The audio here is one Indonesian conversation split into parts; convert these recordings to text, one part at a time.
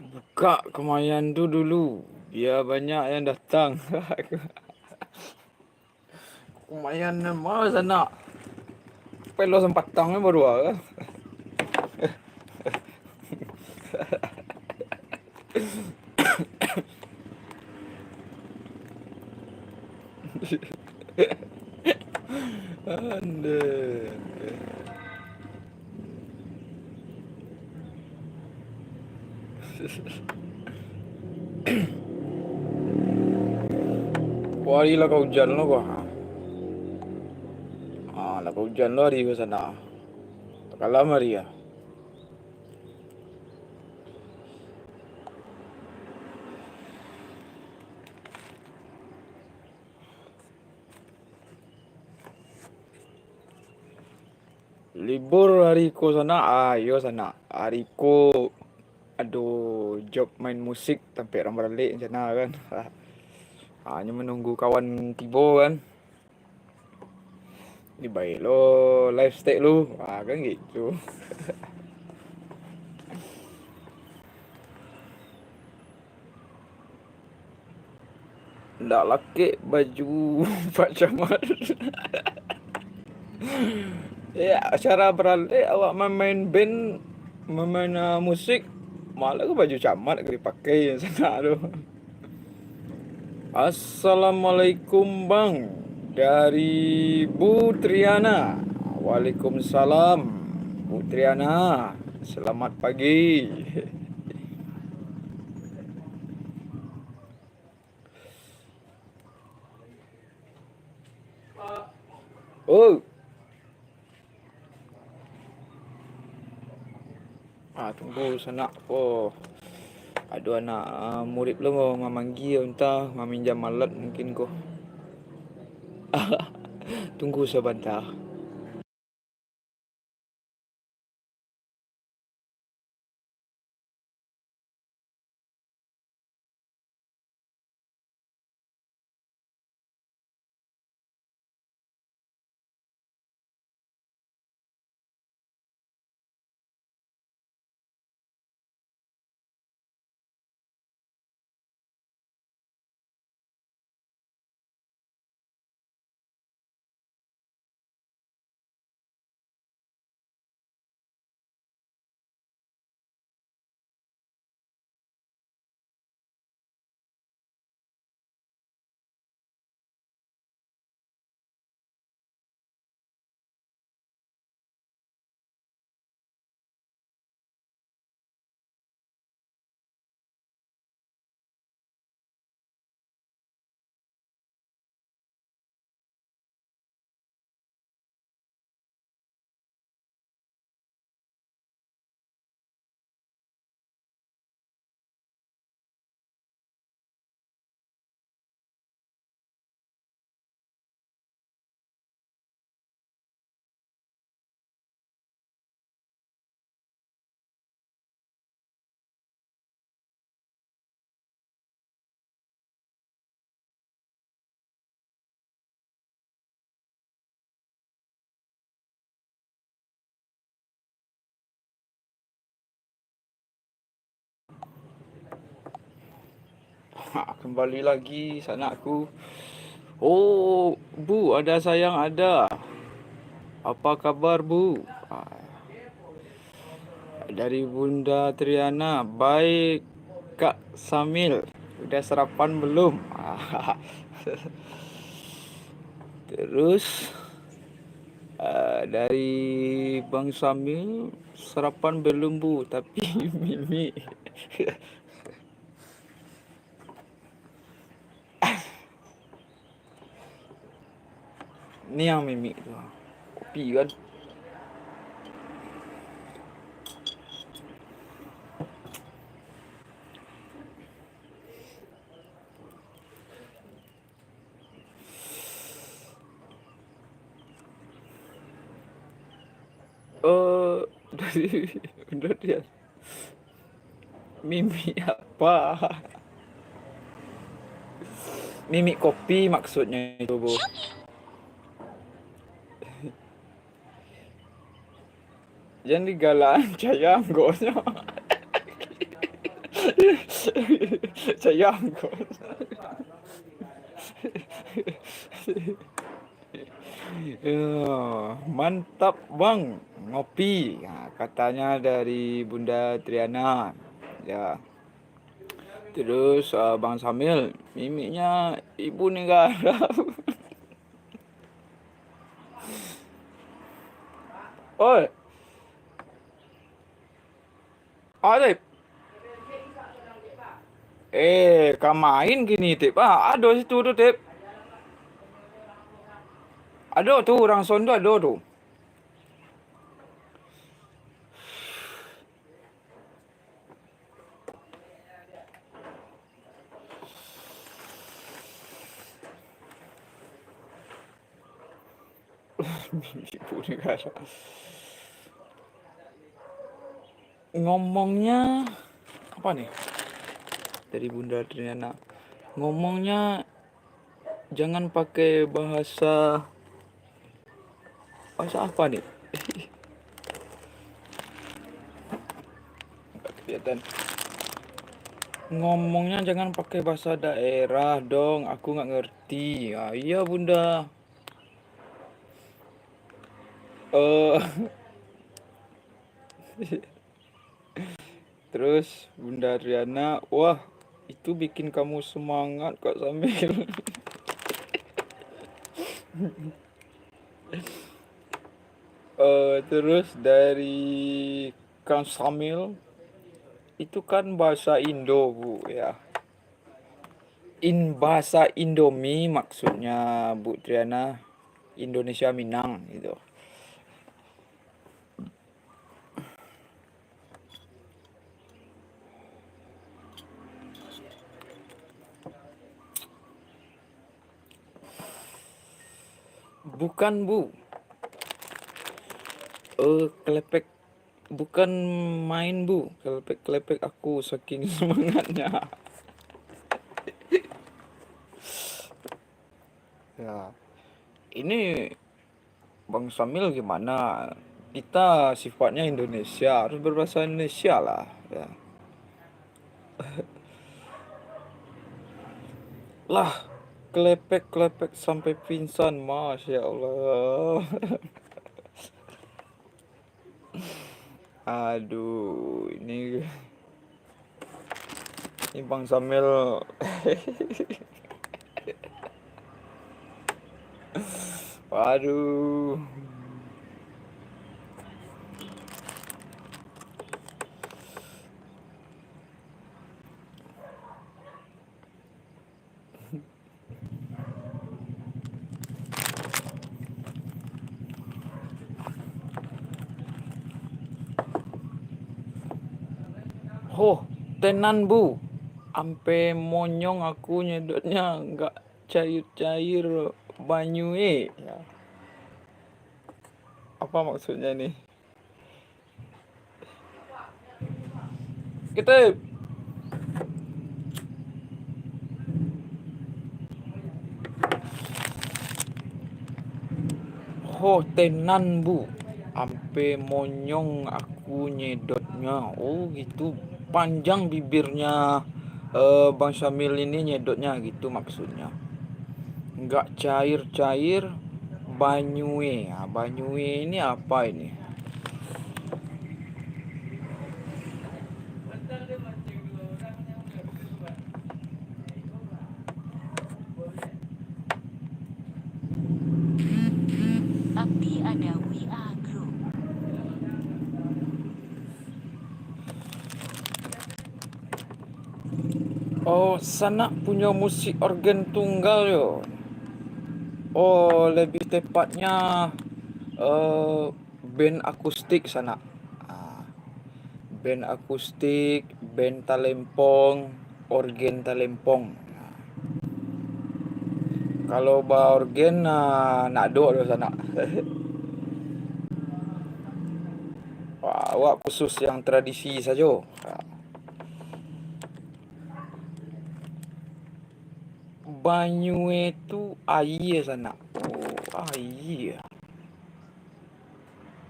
Buka Kemayan tu dulu, biar banyak yang datang. Kemayan mah sana. Pelo sempatang baru kan. Ande. Wari lah kau hujan lo kau. Lah kau hujan lo hari ke sana. Kalah mari ya. Libur hari ko sana, ayo sana. Hari ko aduh job main musik sampai orang balik sana kan. Hanya menunggu kawan tiba kan. Ni baik lo live stay lu. Kan gitu. Ndak laki baju pacaman. Ya, cara beralih awak main band, main musik, malah ke baju camat ke dipakai sana tu. Assalamualaikum bang, dari Bu Triana. Waalaikumsalam Bu Triana. Selamat pagi. Oh, tunggu sana. Oh, ada anak murid lo mau mamanggi entah maminjam alat mungkin ko. Tunggu sebentar. Kembali lagi sana aku. Oh, Bu, ada sayang ada. Apa kabar, Bu? Dari Bunda Triana. Baik, Kak Samil. Udah sarapan belum? Terus dari Bang Samil sarapan belum, Bu, tapi Mimi. Ni yang Mimi tu. Kopi kan. Dari Bunda Triana. Mimi apa? Mimi kopi maksudnya itu, Bu. Jangan digalaan caya anggotnya. Sayang kau. Ya, mantap bang, ngopi. Nah, katanya dari Bunda Triana. Ya, terus Bang Samil, mimiknya ibu negara. Oi, ada. Kau main gini, Tip. Ada situ tuh, Tip. Ada tuh, orang Sondo ada tuh. Ibu negara. Ngomongnya, apa nih? Dari Bunda Triana. Ngomongnya jangan pakai bahasa apa nih? Nggak kelihatan. Ngomongnya jangan pakai bahasa daerah dong. Aku nggak ngerti. Iya Bunda. Eh Terus Bunda Riana, wah itu bikin kamu semangat kok sambil. Terus dari Kang Samil, itu kan bahasa Indo Bu ya. Bahasa Indomie maksudnya Bu Triana, Indonesia Minang gitu. Bukan Bu, kelepek, bukan main Bu, kelepek-kelepek aku saking semangatnya. Ya, ini Bang Samil gimana? Kita sifatnya Indonesia, harus berbahasa Indonesia lah. Ya. Lah, kelepek-kelepek sampai pingsan, Masya Allah. Aduh, ini Bang Samil. Waduh. Oh, tenan Bu. Ampe monyong aku nyedotnya nggak cair-cair banyu ya. Apa maksudnya nih? Kita tenan Bu. Ampe monyong aku nyedotnya. Oh gitu. Panjang bibirnya Bang Syamil ini nyedotnya gitu maksudnya. Nggak cair-cair banyue. Nah, banyue ini apa ini? Abdi ada WA Group. Oh, Sanak punya musik organ tunggal yo. Oh, lebih tepatnya band akustik Sanak. Ah, band akustik, band talempong, organ talempong. Kalau ba organ nak do Sanak. Wah, awak khusus yang tradisi saja. Banyu itu air Sanak. Oh, air.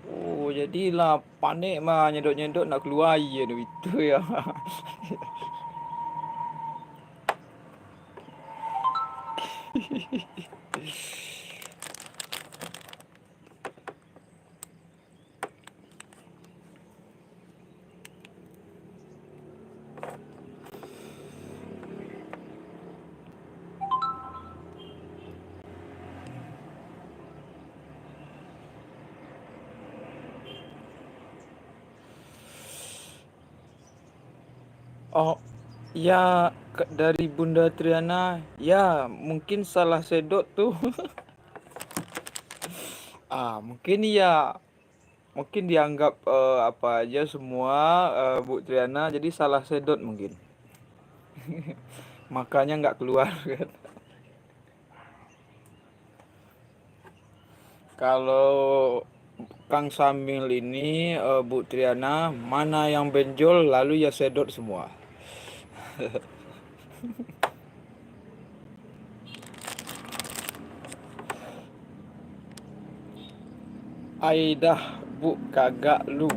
Oh, jadilah panik mah nyedot-nyedot nak keluar air tu itu ya. Oh, ya dari Bunda Triana, ya mungkin salah sedot tuh. Mungkin ya, mungkin dianggap apa aja semua Bu Triana, jadi salah sedot mungkin. Makanya nggak keluar kan. Kalau Kang Samil ini Bu Triana, mana yang benjol lalu ya sedot semua. Aidah Bu kagak lu.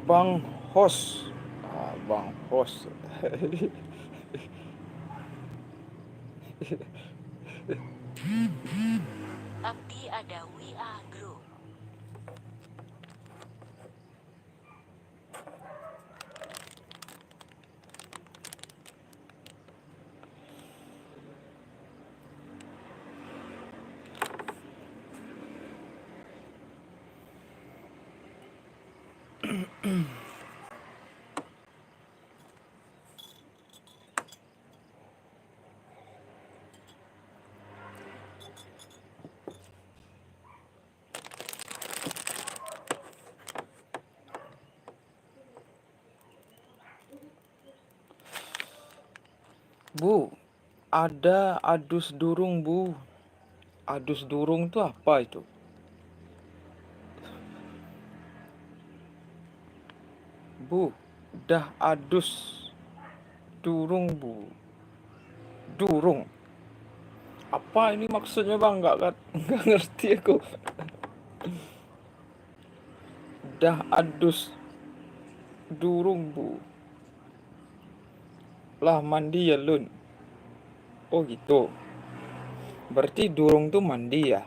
Bang Hos. Bang Hos. Abdi Adawi Agro. Bu, ada adus durung Bu. Adus durung tuh apa itu? Bu, dah adus durung Bu. Durung. Apa ini maksudnya Bang? Nggak ngerti aku. Dah adus durung Bu. Lah mandi ya Lun. Oh gitu. Berarti durung tuh mandi ya.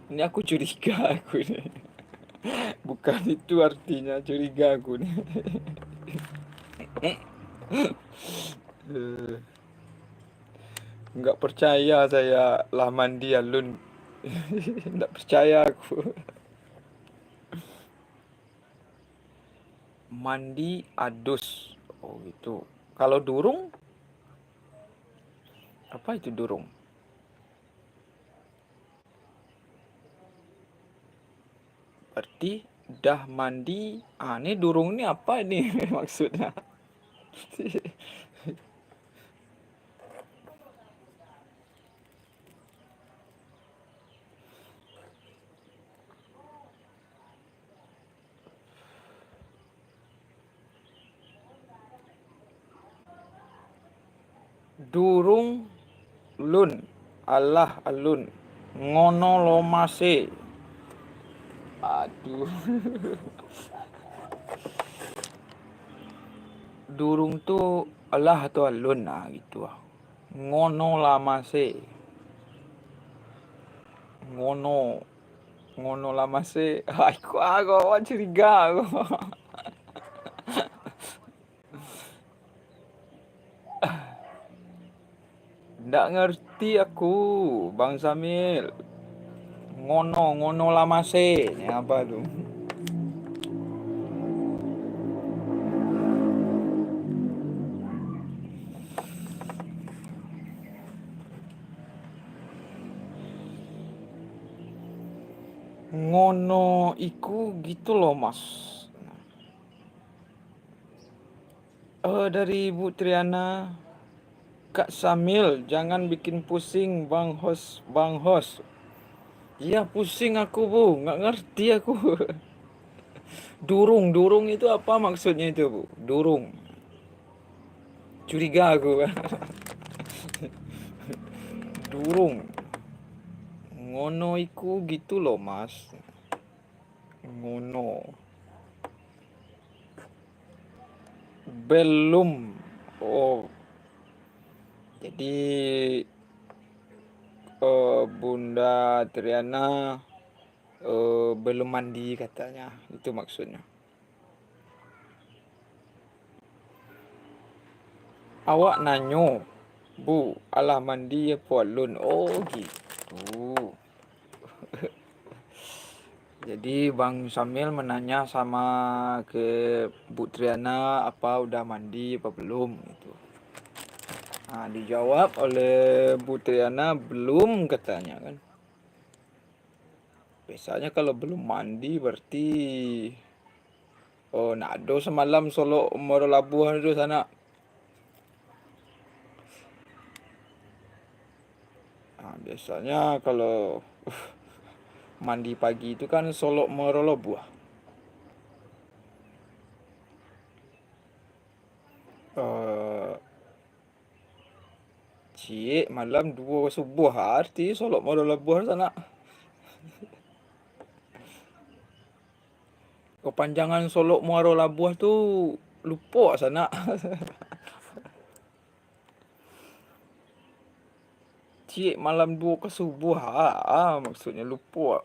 Ini aku curiga aku ini. Bukan itu artinya curiga aku nih. Eh, Nggak percaya saya lah mandi ya Lun. Nggak percaya aku. Mandi adus. Oh gitu. Kalau durung, apa itu durung? Berarti dah mandi. Ini durung ini apa ini maksudnya? Durung Lun. Allah alun. Ngono lo masih. Aduh. Durung tuh Allah atau alun gitu. Ngono lama sih. Ngono. Ngono lama sih. Aku curiga aku. Nggak ngerti aku, Bang Samil. Ngono lama sih. Ini apa tuh? Ngono iku gitu loh Mas. Dari Ibu Triana. Kak Samil, jangan bikin pusing Bang Hos. Iya pusing aku Bu, nggak ngerti aku. Durung itu apa maksudnya itu, Bu? Durung. Curiga aku kan. Durung. Ngono iku gitu loh, Mas. Ngono. Belum. Oh, jadi Bunda Triana belum mandi katanya. Itu maksudnya. Awak nanyo, Bu, alah mandi ya polun. Oh, gitu. Jadi Bang Samil menanya sama ke Bu Triana apa udah mandi apa belum gitu. Nah, dijawab oleh Bu Triana belum katanya kan. Biasanya kalau belum mandi berarti nak do semalam Solo Moro Labuhan itu sana. Nah, biasanya kalau mandi pagi itu kan Solo Moro Labuh. Eh Cik malam 2 subuh arti Solo Moro Labuh sana. Kepanjangan Solo Muaro Labuh tuh lupa sana. Cik malam 2 ke subuh maksudnya lupa.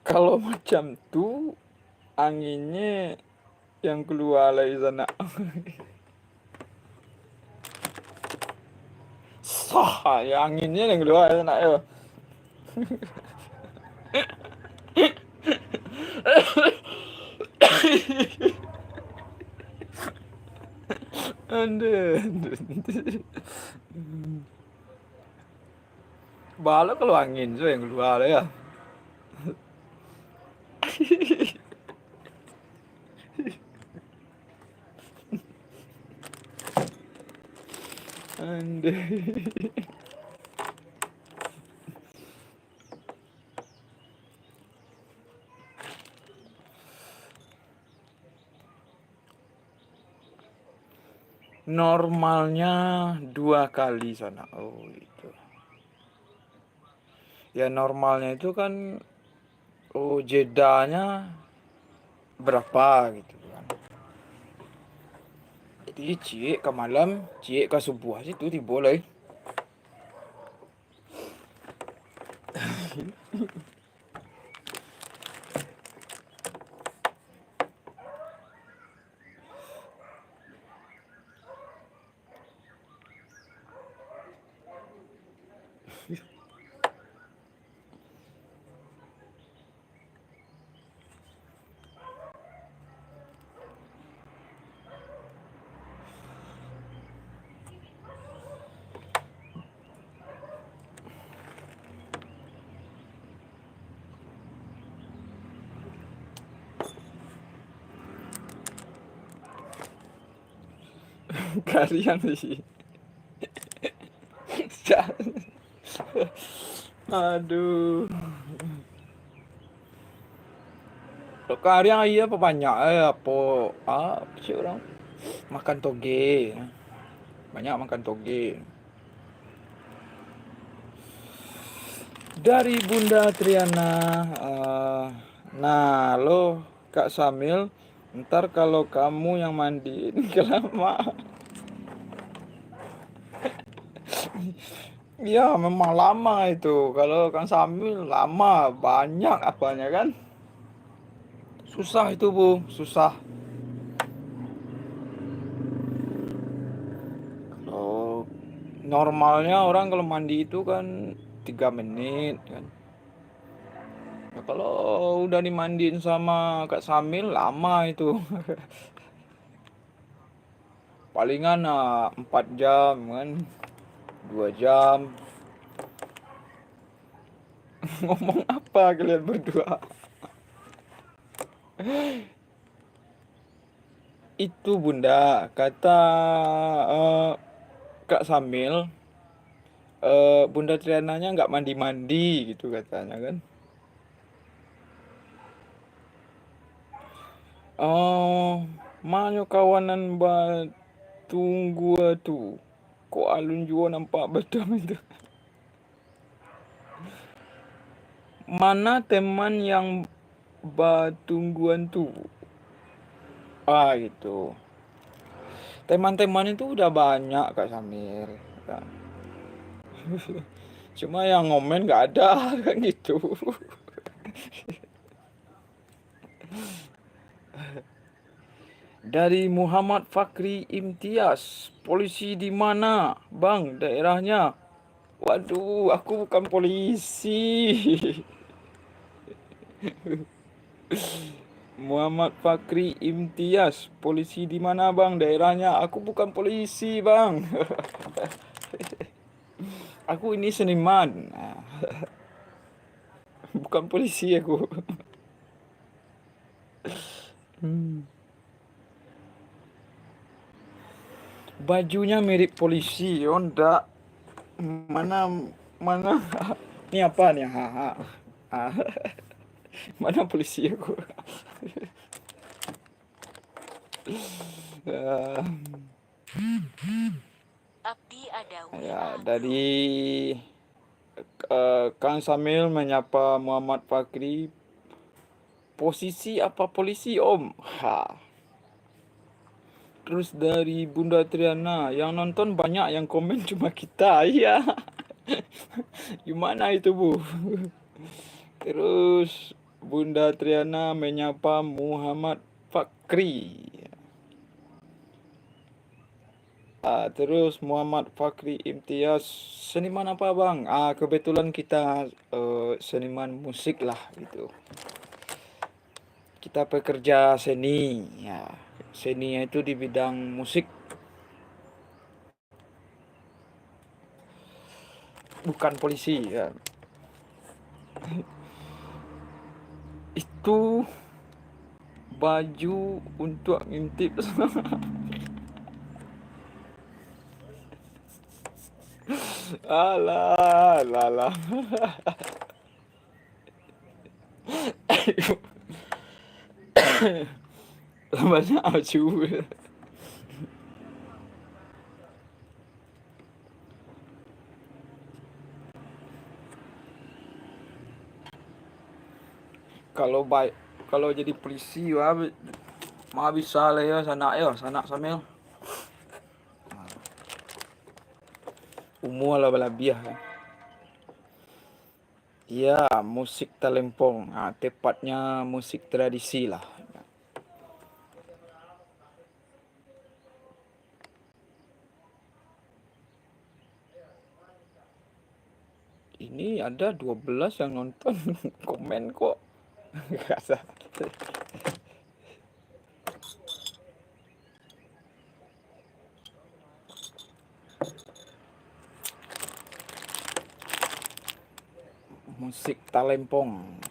Kalau macam tuh anginnya yang keluar dari sana. Sah, ya anginnya yang keluar dari sana ya. Ande. Bala kalau angin tuh yang keluar ya. Ande. Normalnya 2 kali sana. Oh itu. Ya normalnya itu kan jedanya berapa gitu kan. Jadi cik ke malam, cik ke subuh situ boleh. Kalian sih. Aduh. Kalian iya apa banyak apa sih orang makan toge. Banyak makan toge. Dari Bunda Triana, nah lo Kak Samil, ntar kalau kamu yang mandiin kelamaan. Ya memang lama itu. Kalau Kang Samil lama, banyak apanya kan. Susah itu Bu, susah. Kalau normalnya orang kalau mandi itu kan 3 menit kan. Kalau udah dimandiin sama Kak Samil lama itu. Palingan 4 jam kan, 2 jam. Ngomong apa kalian berdua? Itu Bunda, kata eh, Kak Samil, Bunda Triananya nggak mandi-mandi gitu katanya kan. Oh, manyo kawanan ba tunggu tu. Kok alun juga nampak betul itu. Mana teman yang batungguan tu? Ah gitu. Teman-teman itu udah banyak Kak Samir. Kan. Cuma yang ngomen nggak ada kan gitu. Dari Muhammad Fakri Imtiaz, polisi di mana, Bang? Daerahnya? Waduh, aku bukan polisi. Muhammad Fakri Imtiaz, polisi di mana, Bang? Daerahnya? Aku bukan polisi, Bang. Aku ini seniman. Nah, bukan polisi aku. Bajunya mirip polisi, oh enggak. Mana mana ini apa nih? Haha. Ah, mana polisi aku? Eh, Abdi ada ya, WA dari grup. Kang Samil menyapa Muhammad Fakri. Posisi apa polisi, Om? Ha. Terus dari Bunda Triana, yang nonton banyak, yang komen cuma kita. Iya. Gimana itu, Bu? Terus Bunda Triana menyapa Muhammad Fakri. Terus Muhammad Fakri Imtiaz, seniman apa Bang? Kebetulan kita seniman musik lah gitu. Kita pekerja seni, ya. Seninya itu di bidang musik, bukan polisi ya. Itu baju untuk ngintip. Alah, alah. Banyak baju. Kalau baik, kalau jadi polisi wah mah bisa lah ya sana sambil umur lah balabiah ya. Iya, musik talempong, tepatnya musik tradisi lah. Ini ada 12 yang nonton, komen kok. Gak sah. Musik talempong.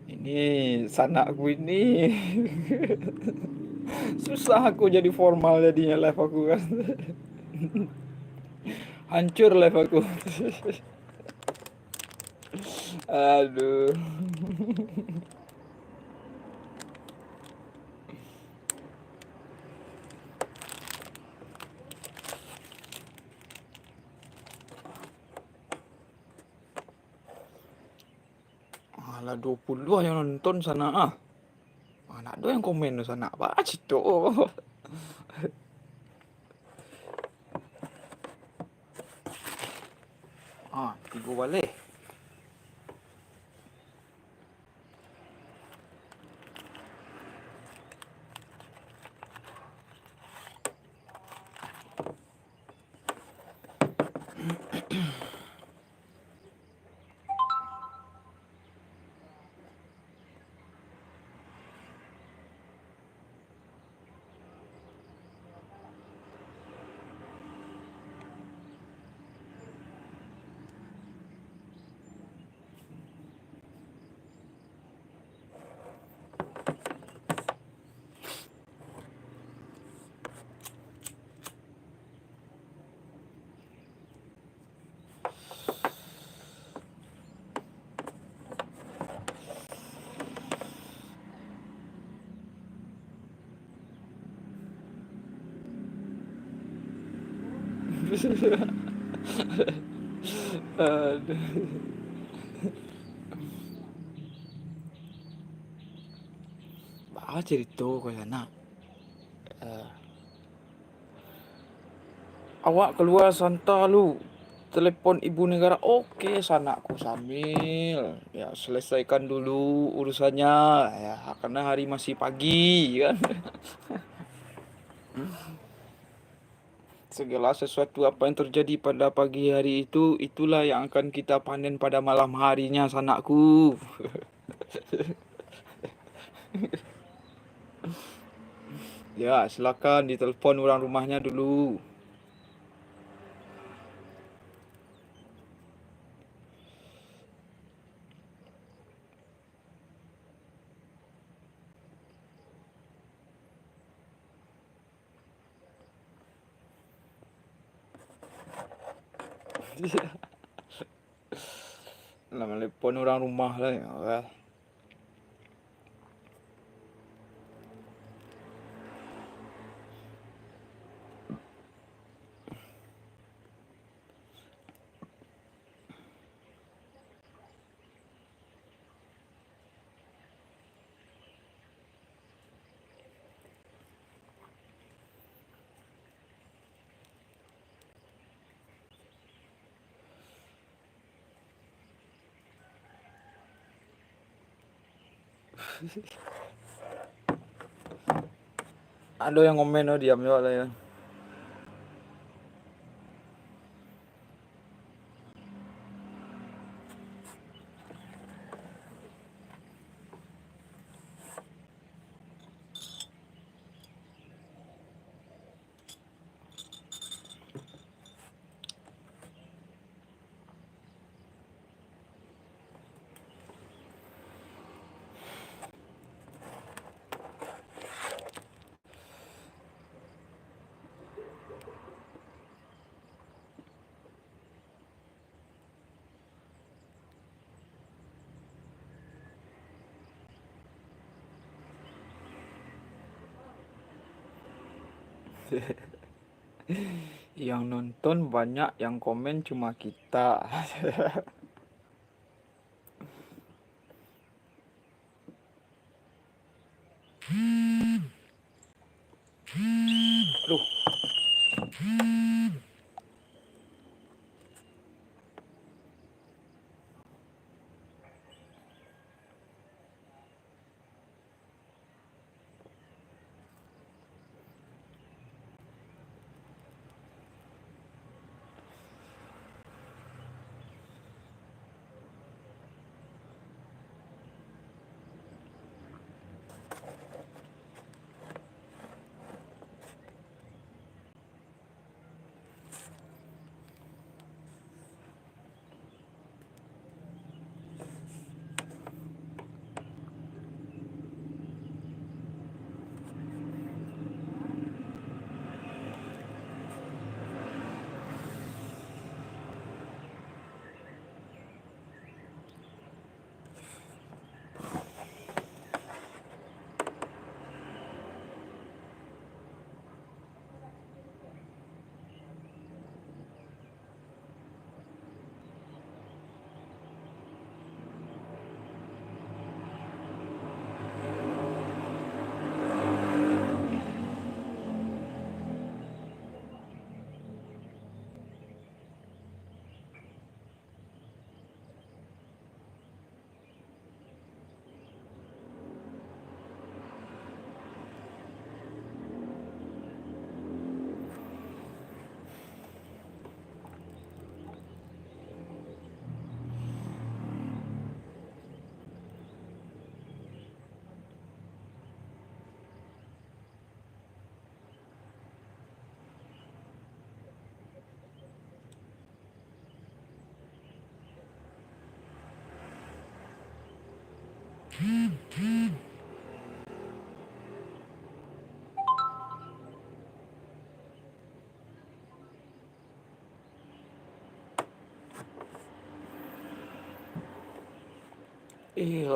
Ini sanakku ini. Susah aku jadi formal jadinya live aku kan. Hancur live aku. Aduh. Alah 20 yang nonton sana ah. Mana ada yang komen sana apa itu. Tigo balik. Aduh. Apa cerita kau sana? Eh, awak keluar Santa lu. Telepon ibu negara. Oke, sanakku sambil. Ya, selesaikan dulu urusannya. Ya, karena hari masih pagi kan. Segala sesuatu apa yang terjadi pada pagi hari itu, itulah yang akan kita panen pada malam harinya, sanakku. Ya, silakan ditelepon orang rumahnya dulu. Lah, telepon orang rumah lah ya. Ada yang ngomen, oh diam juga lah ya. Yang nonton banyak, yang komen cuma kita. Aduh,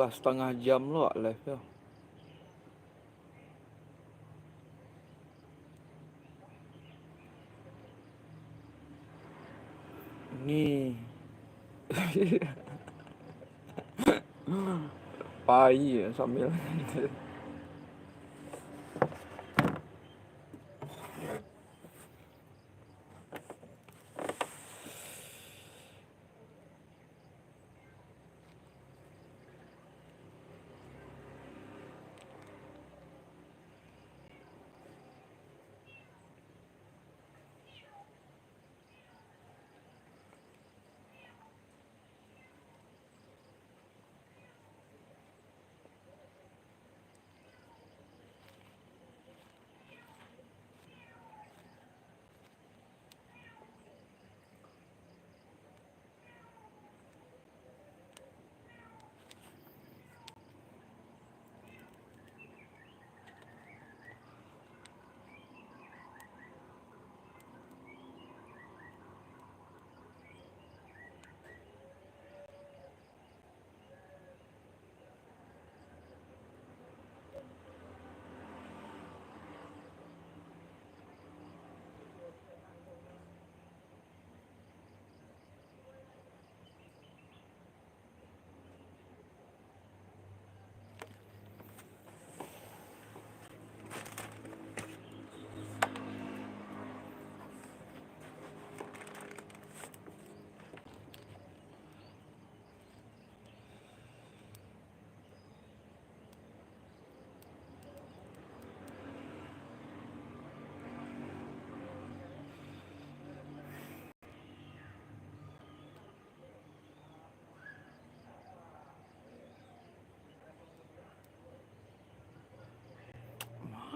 lah setengah jam lo live ya. Pai ya sambil.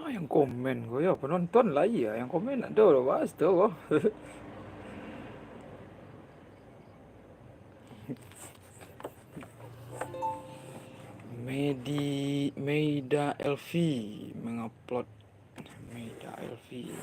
Yang komen kau ya penonton lah ya yang komen ada lah bahas tu kau. Meida Elvi mengupload Meida Elvi.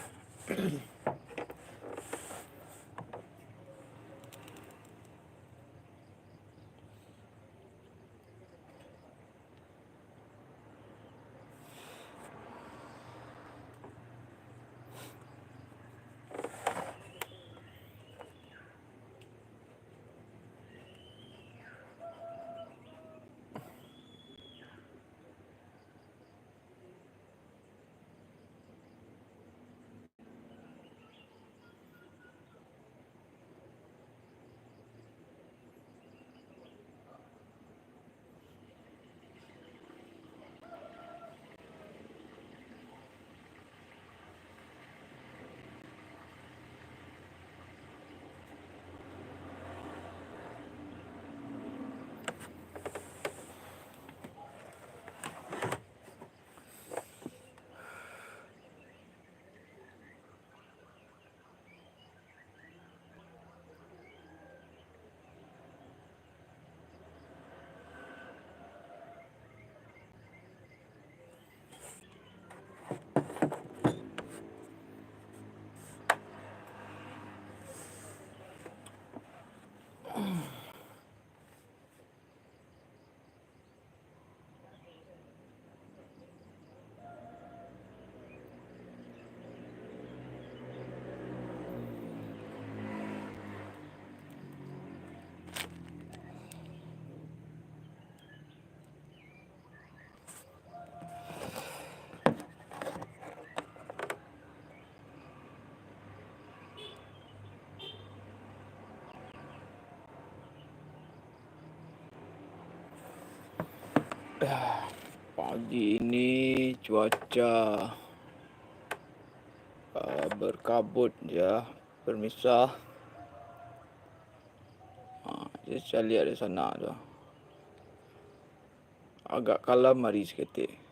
Pagi ini cuaca berkabut ya, bermisah. Jadi saya lihat di sana tu. Agak kalam hari seketik.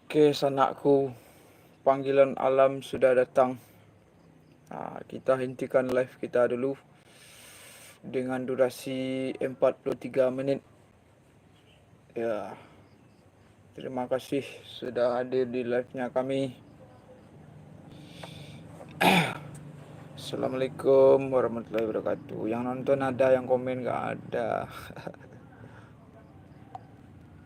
Oke, sanakku, panggilan alam sudah datang. Kita hentikan live kita dulu dengan durasi 43 menit. Ya, terima kasih sudah hadir di live-nya kami. Assalamualaikum warahmatullahi wabarakatuh. Yang nonton ada, yang komen gak ada.